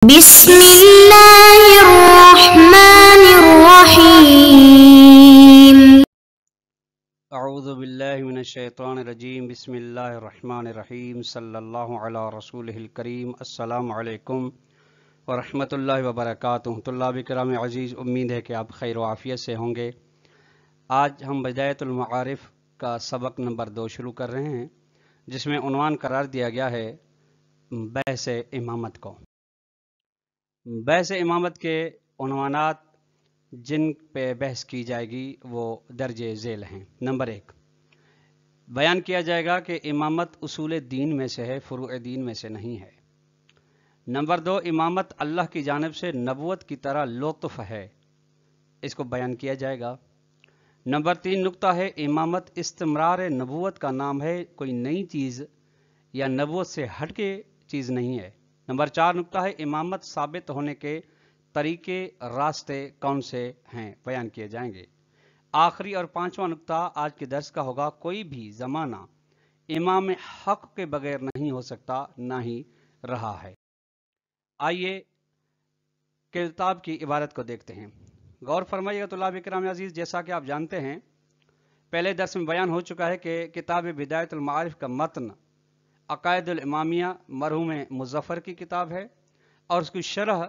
بسم اللہ الرحمن الرحیم اعوذ باللہ من الشیطان الرجیم بسم اللہ الرحمن الرحیم صلی اللہ علی رسولہ الکریم السلام علیکم ورحمۃ اللہ وبرکاتہ۔ طلاب کرام عزیز، امید ہے کہ آپ خیر و عافیت سے ہوں گے۔ آج ہم بدایت المعارف کا سبق نمبر 2 شروع کر رہے ہیں، جس میں عنوان قرار دیا گیا ہے بحث امامت کو۔ بحث امامت کے عنوانات جن پہ بحث کی جائے گی وہ درج ذیل ہیں۔ نمبر 1، بیان کیا جائے گا کہ امامت اصول دین میں سے ہے، فروع دین میں سے نہیں ہے۔ نمبر 2، امامت اللہ کی جانب سے نبوت کی طرح لطف ہے، اس کو بیان کیا جائے گا۔ نمبر 3 نقطہ ہے، امامت استمرار نبوت کا نام ہے، کوئی نئی چیز یا نبوت سے ہٹ کے چیز نہیں ہے۔ نمبر 4 نقطہ ہے، امامت ثابت ہونے کے طریقے راستے کون سے ہیں، بیان کیے جائیں گے۔ آخری اور 5واں نقطہ آج کے درس کا ہوگا، کوئی بھی زمانہ امام حق کے بغیر نہیں ہو سکتا، نہ ہی رہا ہے۔ آئیے کتاب کی عبارت کو دیکھتے ہیں۔ غور فرمائیے گا طلاب کرام عزیز، جیسا کہ آپ جانتے ہیں پہلے درس میں بیان ہو چکا ہے کہ کتاب بدایت المعارف کا متن عقائد الامامیہ مرحوم مظفر کی کتاب ہے، اور اس کی شرح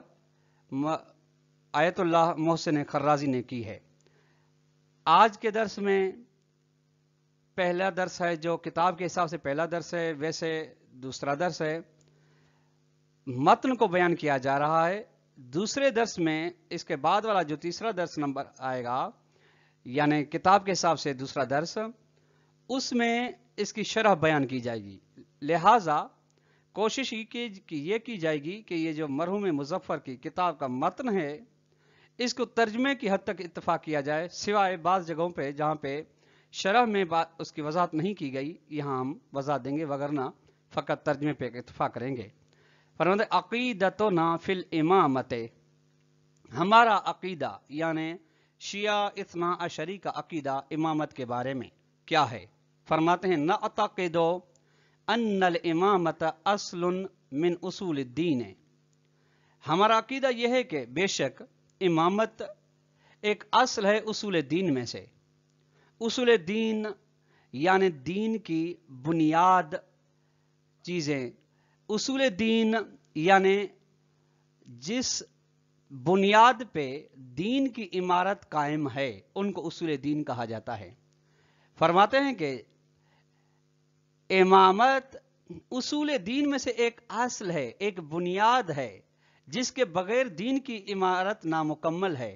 آیت اللہ محسن خرازی نے کی ہے۔ آج کے درس میں پہلا درس ہے، جو کتاب کے حساب سے پہلا درس ہے، ویسے دوسرا درس ہے، متن کو بیان کیا جا رہا ہے۔ دوسرے درس میں اس کے بعد والا جو تیسرا درس نمبر آئے گا، یعنی کتاب کے حساب سے دوسرا درس، اس میں اس کی شرح بیان کی جائے گی۔ لہٰذا کوشش یہ کی جائے گی کہ یہ جو مرحوم مظفر کی کتاب کا متن ہے، اس کو ترجمے کی حد تک اتفاق کیا جائے، سوائے بعض جگہوں پہ جہاں پہ شرح میں اس کی وضاحت نہیں کی گئی، یہاں ہم وضاحت دیں گے، وگرنہ فقط ترجمے پہ اتفاق کریں گے۔ فرماتے عقیدتنا فی الامامت، ہمارا عقیدہ یعنی شیعہ اثنا عشری کا عقیدہ امامت کے بارے میں کیا ہے۔ فرماتے ہیں نعتقد ان الامامت اصل من اصول الدین، ہمارا عقیدہ یہ ہے کہ بے شک امامت ایک اصل ہے اصول دین میں سے۔ اصول دین یعنی دین کی بنیاد چیزیں، اصول دین یعنی جس بنیاد پہ دین کی عمارت قائم ہے، ان کو اصول دین کہا جاتا ہے۔ فرماتے ہیں کہ امامت اصول دین میں سے ایک اصل ہے، ایک بنیاد ہے، جس کے بغیر دین کی عمارت نامکمل ہے۔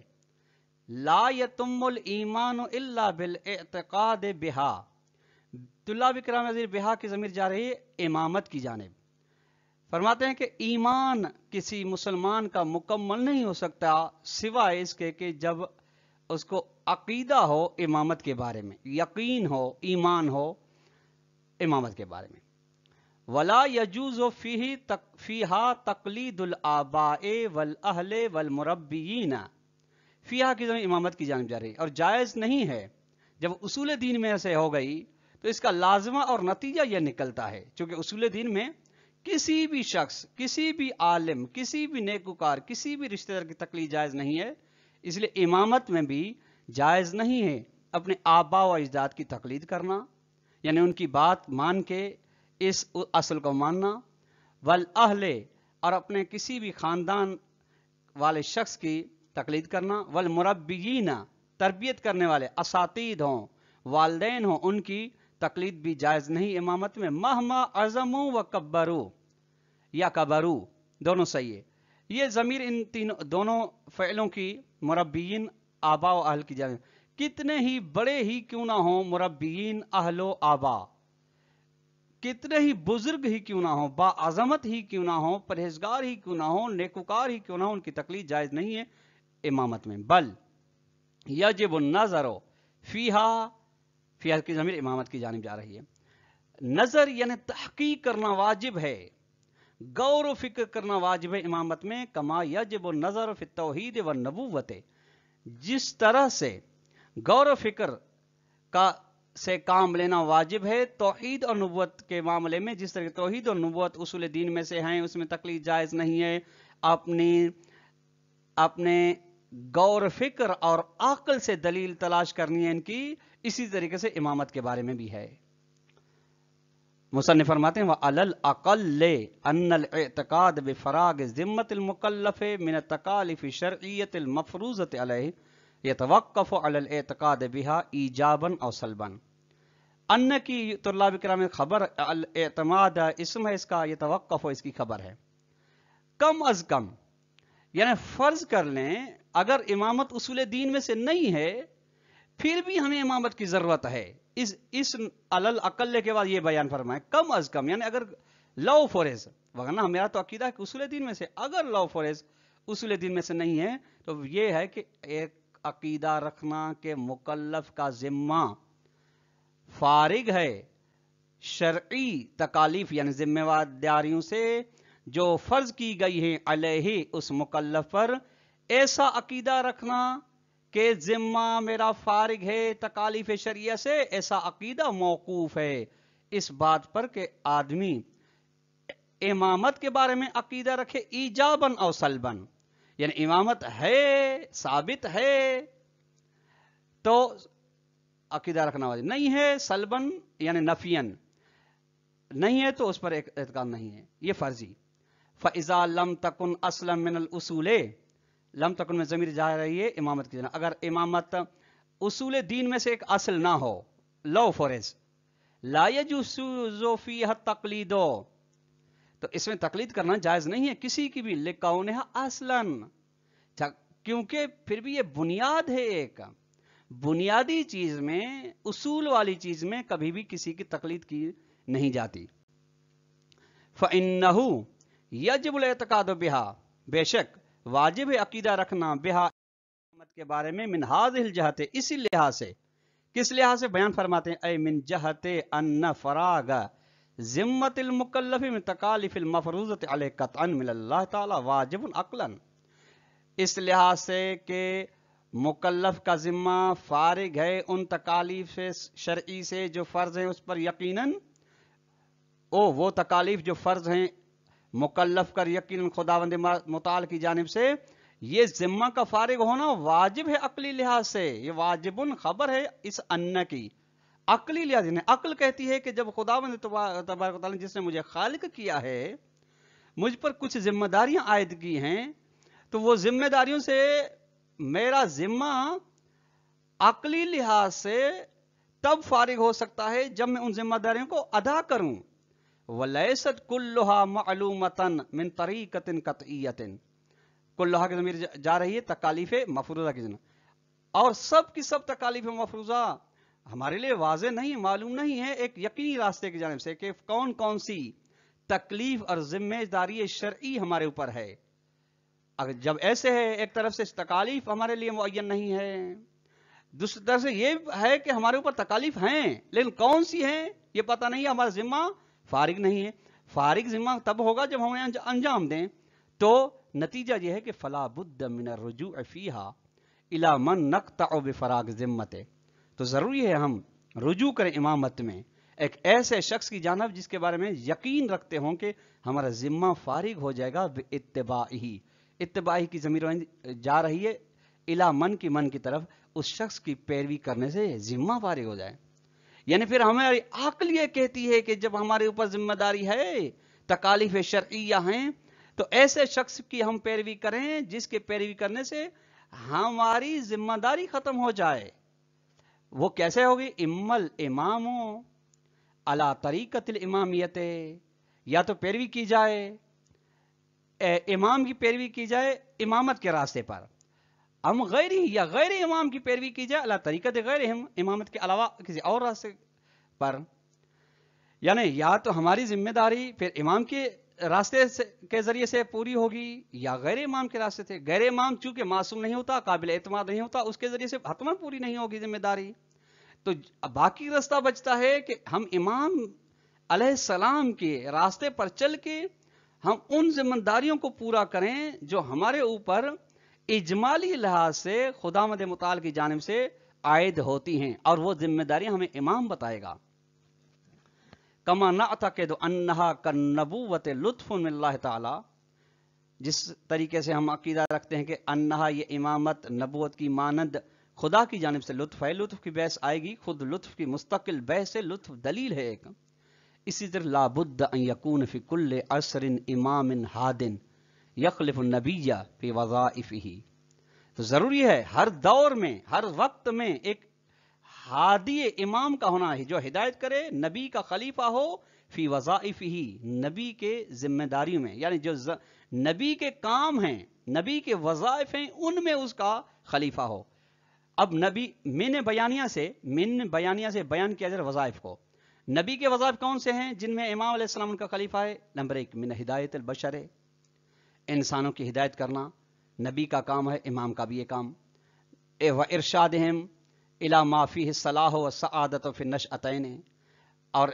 لا یتم الایمان الا بالاعتقاد بہا، طلاب کرام عزیز بہا کی ضمیر جا رہی ہے امامت کی جانب۔ فرماتے ہیں کہ ایمان کسی مسلمان کا مکمل نہیں ہو سکتا سوائے اس کے کہ جب اس کو عقیدہ ہو امامت کے بارے میں، یقین ہو، ایمان ہو امامت کے بارے میں۔ ولا یجوز فیہا تقلید الآباء والاہل والمربیین، فیہا کی ضمیر امامت کی جانب جا رہی ہے، اور جائز نہیں ہے جب اصول دین میں سے ہو گئی تو اس کا لازمہ اور نتیجہ یہ نکلتا ہے، چونکہ اصول دین میں کسی بھی شخص، کسی بھی عالم، کسی بھی نیکوکار، کسی بھی رشتہ دار کی تقلید جائز نہیں ہے، اس لیے امامت میں بھی جائز نہیں ہے اپنے آبا و اجداد کی تقلید کرنا، یعنی ان کی بات مان کے اس اصل کو ماننا، والاہل، اور اپنے کسی بھی خاندان والے شخص کی تقلید کرنا، والمربیین، تربیت کرنے والے اساتید ہوں، والدین ہوں، ان کی تقلید بھی جائز نہیں امامت میں، مہما عظموا و کبروا یا کبرو، دونوں صحیح ہے۔ یہ ضمیر ان دونوں فعلوں کی مربیین آبا و اہل کی جانب، کتنے ہی بڑے ہی کیوں نہ ہوں مربیین اہل و آبا، کتنے ہی بزرگ ہی کیوں نہ ہوں، با عظمت ہی کیوں نہ ہوں، پرہیزگار ہی کیوں نہ ہوں، نیکوکار ہی کیوں نہ ہوں، ان کی تقلید جائز نہیں ہے امامت میں۔ بل یجب النظر فیہا، فیہا کی ضمیر امامت کی جانب جا رہی ہے، نظر یعنی تحقیق کرنا واجب ہے، غور و فکر کرنا واجب ہے امامت میں، کما یجب النظر فی التوحید والنبوت، جس طرح سے غور و فکر سے کام لینا واجب ہے توحید اور نبوت کے معاملے میں، جس طرح توحید اور نبوت اصول دین میں سے ہیں، اس میں تقلید جائز نہیں ہے، اپنے غور فکر اور عقل سے دلیل تلاش کرنی ہے ان کی. اسی طریقے سے امامت کے بارے میں بھی ہے. مصنف فرماتے ہیں وَعَلَى الْأَقَلِّ أَنَّ الْاعْتِقَادَ بِفَرَاغِ ذِمَّةِ الْمُكَلَّفِ مِنَ التَّكَالِفِ الشَّرْعِيَّةِ الْمَفْرُوضَةِ عَلَيْهِ يَتَوَقَّفُ عَلَى الْاعْتِقَادِ بِهَا ایجابًا أو سلبًا. ان کی طلاب کرام خبر اعتماد اسم ہے اس کا، یتوقف اس کی خبر ہے. کم از کم یعنی فرض کر لیں اگر امامت اصول دین میں سے نہیں ہے پھر بھی ہمیں امامت کی ضرورت ہے. اس علل اقل کے بعد یہ بیان فرمائے کم از کم، یعنی اگر لو فورز، ورنہ میرا تو عقیدہ ہے کہ اصول دین میں سے، اگر لو فورز اصول دین میں سے نہیں ہے تو یہ ہے کہ ایک عقیدہ رکھنا کہ مکلف کا ذمہ فارغ ہے شرعی تکالیف یعنی ذمہ داریوں سے جو فرض کی گئی ہیں علیہ اس مکلف پر. ایسا عقیدہ رکھنا کہ ذمہ میرا فارغ ہے تکالیف شرعیہ سے، ایسا عقیدہ موقوف ہے اس بات پر کہ آدمی امامت کے بارے میں عقیدہ رکھے ایجاباً او سلباً. یعنی امامت ہے، ثابت ہے تو عقیدہ رکھنا واجب، نہیں ہے سلباً یعنی نفیاً نہیں ہے تو اس پر اعتقاد نہیں ہے، یہ فرضی. فَإِذَا لَمْ تَكُنْ أَصْلًا مِنَ الْأُصُولِ، لم تکن میں ضمیر جا رہی ہے امامت کی جناب. اگر امامت اصول دین میں سے ایک اصل نہ ہو، لو فورز لا يجوز فیہ التقلید، تو اس میں تقلید کرنا جائز نہیں ہے کسی کی بھی، لکونہا اصلاً، کیونکہ پھر بھی یہ بنیاد ہے، ایک بنیادی چیز میں، اصول والی چیز میں کبھی بھی کسی کی تقلید کی نہیں جاتی. فَإِنَّهُ يَجِبُ الْاعْتِقَادُ بِهَا، بے شک واجب ہے عقیدہ رکھنا بہا امامت کے بارے میں، من هذه الجہت اسی لحاظ سے. کس لحاظ سے؟ بیان فرماتے ہیں اے من جہت ان فراغ ذمت المکلف من تکالیف المفروضۃ علیہ قطعا من اللہ تعالی واجب عقلا. اس لحاظ سے کہ مکلف کا ذمہ فارغ ہے ان تکالیف شرعی سے جو فرض ہیں اس پر یقیناً، وہ تکالیف جو فرض ہیں مکلف کر یقیناً خداوند متعال کی جانب سے، یہ ذمہ کا فارغ ہونا واجب ہے عقلی لحاظ سے. یہ واجبن خبر ہے اس ان کی عقلی لحاظ. عقل کہتی ہے کہ جب خداوند تبارک و تعالی جس نے مجھے خالق کیا ہے مجھ پر کچھ ذمہ داریاں عائد کی ہیں تو وہ ذمہ داریوں سے میرا ذمہ عقلی لحاظ سے تب فارغ ہو سکتا ہے جب میں ان ذمہ داریوں کو ادا کروں. وَلَيْسَتْ كُلُّهَا مَعْلُومَةً مِنْ طَرِيقَةٍ قَطْعِيَّةٍ، کلھا کی ضمیر جا رہی ہے تکالیف مفروضہ کی ضمیر، اور سب کی سب تکالیف مفروضہ ہمارے لیے واضح نہیں، معلوم نہیں ہے ایک یقینی راستے کی جانب سے کہ کون کون سی تکلیف اور ذمہ داری شرعی ہمارے اوپر ہے. اگر جب ایسے ہے ایک طرف سے تکالیف ہمارے لیے معین نہیں ہے، دوسری طرف سے یہ ہے کہ ہمارے اوپر تکالیف ہیں لیکن کون سی ہیں یہ پتہ نہیں ہے، ہمارا ذمہ فارغ نہیں ہے. فارغ ذمہ تب ہوگا جب ہمیں انجام دیں. تو نتیجہ یہ ہے کہ فلا بد من الرجوع فیہا الی من نقطع بفراغ ذمت، تو ضروری ہے ہم رجوع کریں امامت میں ایک ایسے شخص کی جانب جس کے بارے میں یقین رکھتے ہوں کہ ہمارا ذمہ فارغ ہو جائے گا. اتباعی، اتباعی کی ضمیر جا رہی ہے الی من کی، من کی طرف، اس شخص کی پیروی کرنے سے ذمہ فارغ ہو جائے. یعنی پھر ہماری عقل یہ کہتی ہے کہ جب ہمارے اوپر ذمہ داری ہے، تکالیف شرعیہ ہیں، تو ایسے شخص کی ہم پیروی کریں جس کے پیروی کرنے سے ہماری ذمہ داری ختم ہو جائے. وہ کیسے ہوگی؟ امل امام علی طریقت الامامیت، یا تو پیروی کی جائے، امام کی پیروی کی جائے امامت کے راستے پر، ہم غیری یا غیر امام کی پیروی کی جائے اللہ طریقت غیر امامت کے علاوہ کسی اور راستے پر. یعنی یا تو ہماری ذمہ داری پھر امام کے راستے کے ذریعے سے پوری ہوگی یا غیر امام کے راستے سے. غیر امام چونکہ معصوم نہیں ہوتا، قابل اعتماد نہیں ہوتا، اس کے ذریعے سے حتماً پوری نہیں ہوگی ذمہ داری. تو باقی راستہ بچتا ہے کہ ہم امام علیہ السلام کے راستے پر چل کے ہم ان ذمہ داریوں کو پورا کریں جو ہمارے اوپر اجمالی لحاظ سے خداوند متعال کی جانب سے عائد ہوتی ہیں، اور وہ ذمہ داریاں ہمیں امام بتائے گا. کما نعتقد انہا کالنبوۃ لطف من اللہ تعالی، جس طریقے سے ہم عقیدہ رکھتے ہیں کہ انہا یہ امامت نبوت کی مانند خدا کی جانب سے لطف ہے، لطف کی بحث آئے گی، خود لطف کی مستقل بحث ہے، لطف دلیل ہے ایک. اسی طرح لابد ان یکون فی کل عصر امام ہاد یخلف النبی فی وظائفہ، تو ضروری ہے ہر دور میں ہر وقت میں ایک ہادی امام کا ہونا ہے جو ہدایت کرے، نبی کا خلیفہ ہو، فی وظائفہ، نبی کے ذمہ داریوں میں، یعنی جو نبی کے کام ہیں، نبی کے وظائف ہیں، ان میں اس کا خلیفہ ہو. اب نبی من بیانیہ سے بیان کیا جائے وظائف کو. نبی کے وظائف کون سے ہیں جن میں امام علیہ السلام ان کا خلیفہ ہے؟ نمبر 1 من ہدایت البشر، انسانوں کی ہدایت کرنا نبی کا کام ہے، امام کا بھی یہ کام. و ارشادہم الی ما فیہ الصلاح والسعادۃ فی النشأتین، اور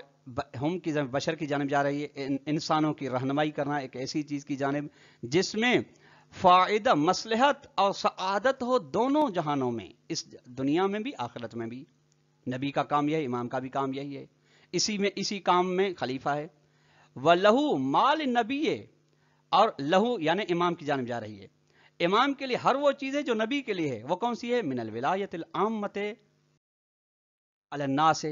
ہم کی بشر کی جانب جا رہی ہے انسانوں کی رہنمائی کرنا ایک ایسی چیز کی جانب جس میں فائدہ مصلحت اور سعادت ہو دونوں جہانوں میں، اس دنیا میں بھی آخرت میں بھی. نبی کا کام یہ ہے، امام کا بھی کام یہی ہے، اسی کام میں خلیفہ ہے. وَلَهُ مال نبی، اور لہو یعنی امام کی جانب جا رہی ہے، امام کے لیے ہر وہ چیزیں جو نبی کے لیے ہے. وہ کون سی ہے؟ من الولایت العامۃ علی الناس،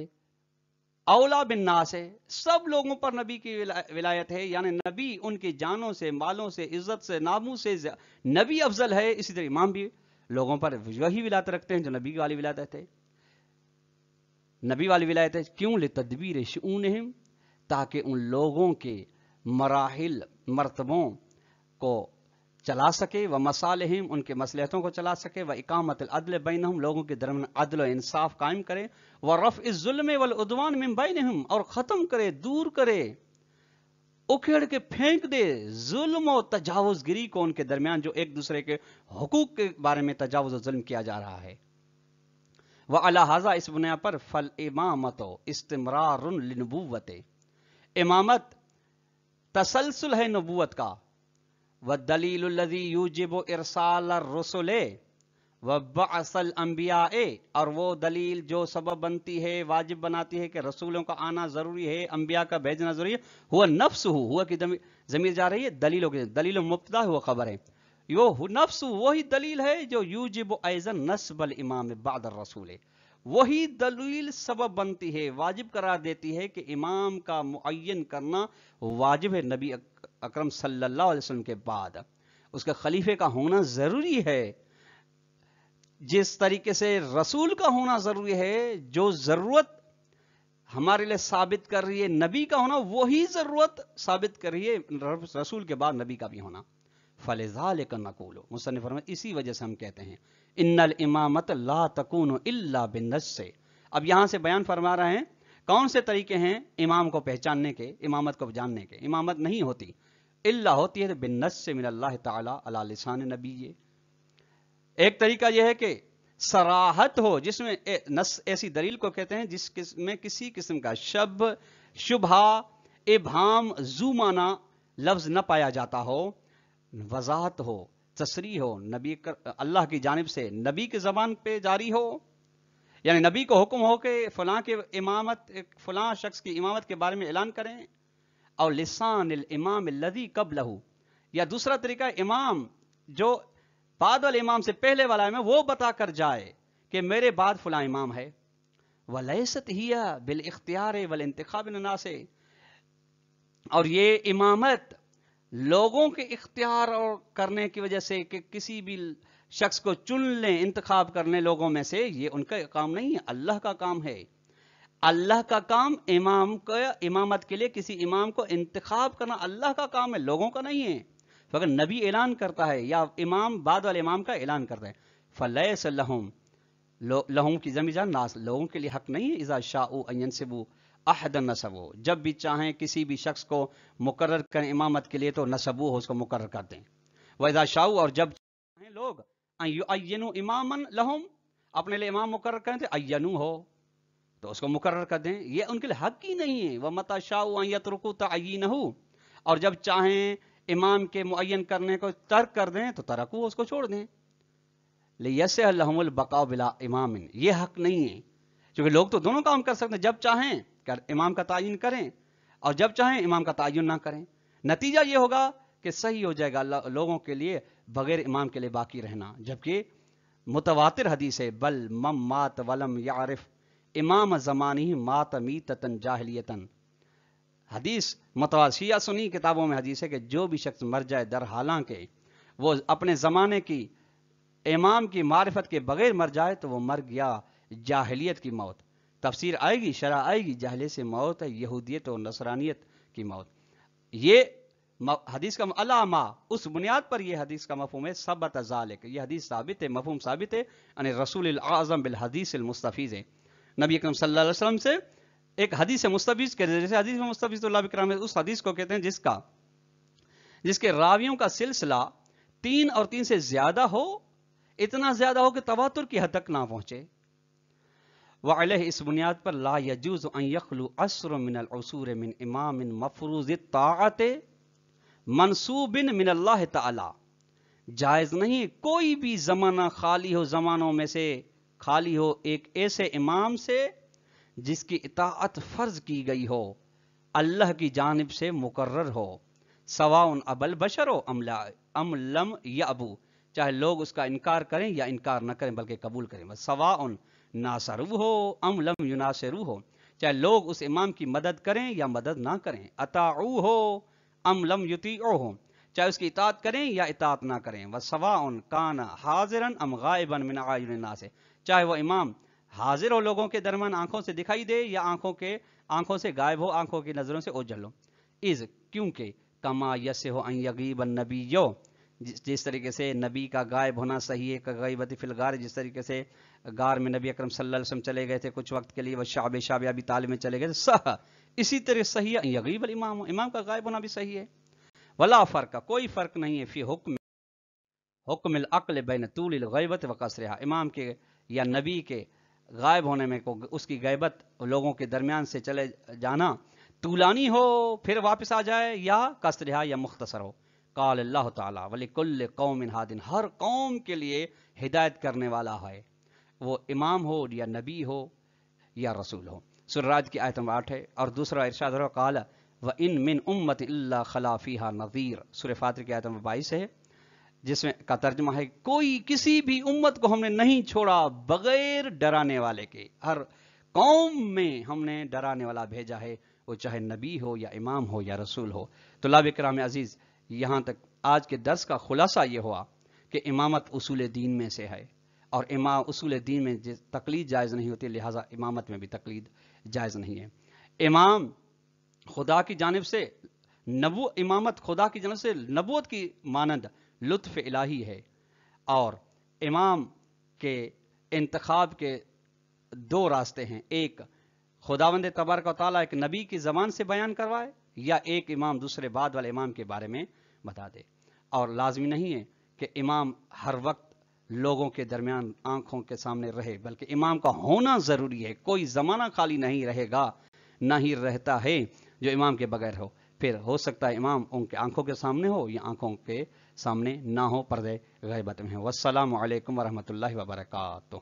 اولا بالناس، سب لوگوں پر نبی کی ولایت ہے، یعنی نبی ان کی جانوں سے، مالوں سے، عزت سے، ناموس سے نبی افضل ہے. اسی طرح امام بھی لوگوں پر وہی ولایت رکھتے ہیں جو نبی والی ولایت ہے. نبی والی ولایت ہے کیوں؟ لتدبیر شؤونہم، تاکہ ان لوگوں کے مراحل مرتبوں کو چلا سکے، و مصالحہم، ان کے مصلحتوں کو چلا سکے، و اقامت العدل بینہم، لوگوں کے درمیان عدل و انصاف قائم کرے، و رفع الظلم والعدوان من بینہم، اور ختم کرے، دور کرے، اکھیڑ کے پھینک دے ظلم و تجاوز گری کو ان کے درمیان، جو ایک دوسرے کے حقوق کے بارے میں تجاوز و ظلم کیا جا رہا ہے. وعلی ھذا، اس بنا پر فالامامۃ استمرار لنبوت، امامت تسلسل ہے نبوت کا. والدلیل الذی یوجب ارسال الرسل وبعث الانبیاء، اور وہ دلیل جو سبب بنتی ہے، واجب بناتی ہے کہ رسولوں کا آنا ضروری ہے، انبیاء کا بھیجنا ضروری ہے. ہوا نفس ہوا کی ضمیر جا رہی ہے دلیلوں کے، دلیل مبتدا ہوا خبر ہے، یہ نفس وہی دلیل ہے جو یوجب ایضا نصب الامام بعد الرسول، وہی دلیل سبب بنتی ہے، واجب قرار دیتی ہے کہ امام کا معین کرنا واجب ہے. نبی اکرم صلی اللہ علیہ وسلم کے بعد اس کے خلیفے کا ہونا ضروری ہے. جس طریقے سے رسول کا ہونا ضروری ہے، جو ضرورت ہمارے لیے ثابت کر رہی ہے نبی کا ہونا، وہی ضرورت ثابت کر رہی ہے رسول کے بعد نبی کا بھی ہونا. فلذلک نقول، مصنف فرماتے اسی وجہ سے ہم کہتے ہیں ان الامامت لا تکون الا بالنص. اب یہاں سے بیان فرما رہے ہیں کون سے طریقے ہیں امام کو پہچاننے کے، امامت کو جاننے کے. امامت نہیں ہوتی الا ہوتی ہے بالنص من اللہ تعالی علی لسان نبی. ایک طریقہ یہ ہے کہ صراحت ہو، جس میں نص ایسی دلیل کو کہتے ہیں جس میں کسی قسم کا شبہ، ابہام، ذو معنی لفظ نہ پایا جاتا ہو، وضاحت ہو، تصریح ہو، نبی اللہ کی جانب سے نبی کی زبان پہ جاری ہو، یعنی نبی کو حکم ہو کہ فلاں کے امامت، فلاں شخص کی امامت کے بارے میں اعلان کریں. اور لسان الامام الذی قبلہ، یا دوسرا طریقہ امام جو بعد والامام سے پہلے والا ہے وہ بتا کر جائے کہ میرے بعد فلاں امام ہے. ولیست ہی بالاختیار والانتخاب من الناس، اور یہ امامت لوگوں کے اختیار اور کرنے کی وجہ سے کہ کسی بھی شخص کو چن لیں، انتخاب کر لیں لوگوں میں سے، یہ ان کا کام نہیں ہے، اللہ کا کام ہے. اللہ کا کام امام کو، امامت کے لیے کسی امام کو انتخاب کرنا اللہ کا کام ہے، لوگوں کا نہیں ہے. اگر نبی اعلان کرتا ہے یا امام بعد والے امام کا اعلان کرتا ہے، فلیس لہم، لہم کی ضمیر جان ناس، لوگوں کے لیے حق نہیں ہے، اذا شاءوا ان ينسبوا احدا نسبوا، جب بھی چاہیں کسی بھی شخص کو مقرر کریں امامت کے لیے تو نسبوہ اس کو مقرر کر دیں. واذا شاءوا، اور جب چاہیں لوگ ان يعينوا اماما لہم، اپنے لیے امام مقرر کریں تو عینوا ہو تو اس کو مقرر کر دیں، یہ ان کے لیے حق ہی نہیں ہے. ومتى شاءوا ان يتركوا تعيينه، اور جب چاہیں امام کے معین کرنے کو ترک کر دیں تو ترکو، اس کو چھوڑ دیں. لیسع لهم البقاء بلا امام، یہ حق نہیں ہے، کیونکہ لوگ تو دونوں کام کر سکتے ہیں، جب چاہیں امام کا تعین کریں اور جب چاہیں امام کا تعین نہ کریں. نتیجہ یہ ہوگا کہ صحیح ہو جائے گا لوگوں کے لیے بغیر امام کے لیے باقی رہنا، جبکہ متواتر حدیث ہے بل مم مات ولم یعرف امام زمانی مات میتتن جاہلیتن. حدیث متواتر شیعہ سنی کتابوں میں حدیث ہے کہ جو بھی شخص مر جائے در حالانکہ وہ اپنے زمانے کی امام کی معرفت کے بغیر مر جائے تو وہ مر گیا جاہلیت کی موت. تفسیر آئے گی، شرح آئے گی، جاہلیت سے موت ہے یہودیت اور نصرانیت کی موت. یہ حدیث کا علامہ اس بنیاد پر یہ حدیث کا مفہوم ہے ثبت ذالک، یہ حدیث ثابت ہے، مفہوم ثابت ہے یعنی رسول الاعظم بالحدیث المستفیض ہے. نبی اکرم صلی اللہ علیہ وسلم سے ایک حدیث مستفیض کے جیسے حدیث مستفیض اللہ اکرام اس حدیث کو کہتے ہیں جس کے راویوں کا سلسلہ 3 اور 3 سے زیادہ ہو، اتنا زیادہ ہو کہ تواتر کی حد تک نہ پہنچے. وعلیہ اس بنیاد پر لا یجوز ان یخلو عصر من العصور من امام مفروض الطاعت منصوب من اللہ تعالی. جائز نہیں کوئی بھی زمانہ خالی ہو، زمانوں میں سے خالی ہو ایک ایسے امام سے جس کی اطاعت فرض کی گئی ہو، اللہ کی جانب سے مقرر ہو، سواء ابا البشر ہو ام لم یابو، چاہے لوگ اس کا انکار کریں یا انکار نہ کریں بلکہ قبول کریں. سواء ناصرو ہو ام لم یناصرو ہو، چاہے لوگ اس امام کی مدد کریں یا مدد نہ کریں. اطاعو ہو ام لم یطیعو ہو، چاہے اس کی اطاعت کریں یا اطاعت نہ کریں. وسواء کان حاضرا ام غائبا من اعین الناس، چاہے وہ امام حاضر ہو لوگوں کے درمیان آنکھوں سے دکھائی دے یا آنکھوں سے غائب ہو، آنکھوں کی نظروں سے اوجھل ہو. از کیونکہ کما یصح ان یغیب النبی، جس طریقے سے نبی کا غائب ہونا صحیح ہے کہ غیبت فی الغار، جس طریقے سے غار میں نبی اکرم صلی اللہ علیہ وسلم چلے گئے تھے کچھ وقت کے لیے، وہ شعب ابی طالب میں چلے گئے تھے، صح اسی طرح صحیح ہے یغیب الامام، امام کا غائب ہونا بھی صحیح ہے. ولا فرق، کوئی فرق نہیں ہے فی حکم العقل بین طول الغیبت و قصرها، امام کے یا نبی کے غائب ہونے میں اس کی غیبت لوگوں کے درمیان سے چلے جانا طولانی ہو پھر واپس آ جائے، یا قصرها یا مختصر ہو. قال اللہ تعالی وَلِكُلِّ قَوْمٍ هَادٍ، ہر قوم کے لیے ہدایت کرنے والا ہے، وہ امام ہو یا نبی ہو یا رسول ہو. سورہ راج کی آیت نمبر 8 ہے. اور دوسرا ارشاد ہے قال وَإِن مِّنْ أُمَّةٍ إِلَّا خَلَا فِيهَا نَذِيرٌ، سورہ فاطر کی آیت نمبر 22 ہے، جس میں کا ترجمہ ہے کوئی کسی بھی امت کو ہم نے نہیں چھوڑا بغیر ڈرانے والے کے، ہر قوم میں ہم نے ڈرانے والا بھیجا ہے، وہ چاہے نبی ہو یا امام ہو یا رسول ہو. طلاب کرام عزیز، یہاں تک آج کے درس کا خلاصہ یہ ہوا کہ امامت اصول دین میں سے ہے، اور اصول دین میں تقلید جائز نہیں ہوتی، لہٰذا امامت میں بھی تقلید جائز نہیں ہے. امام خدا کی جانب سے امامت خدا کی جانب سے نبوت کی مانند لطف الہی ہے، اور امام کے انتخاب کے 2 راستے ہیں، ایک خداوند تبارک و تعالیٰ ایک نبی کی زبان سے بیان کروائے، یا ایک امام دوسرے بعد والے امام کے بارے میں بتا دے. اور لازمی نہیں ہے کہ امام ہر وقت لوگوں کے درمیان آنکھوں کے سامنے رہے، بلکہ امام کا ہونا ضروری ہے. کوئی زمانہ خالی نہیں رہے گا، نہ ہی رہتا ہے جو امام کے بغیر ہو. پھر ہو سکتا ہے امام ان کے آنکھوں کے سامنے ہو یا آنکھوں کے سامنے نہ ہو، پردے غیبت میں ہو. والسلام علیکم ورحمۃ اللہ وبرکاتہ.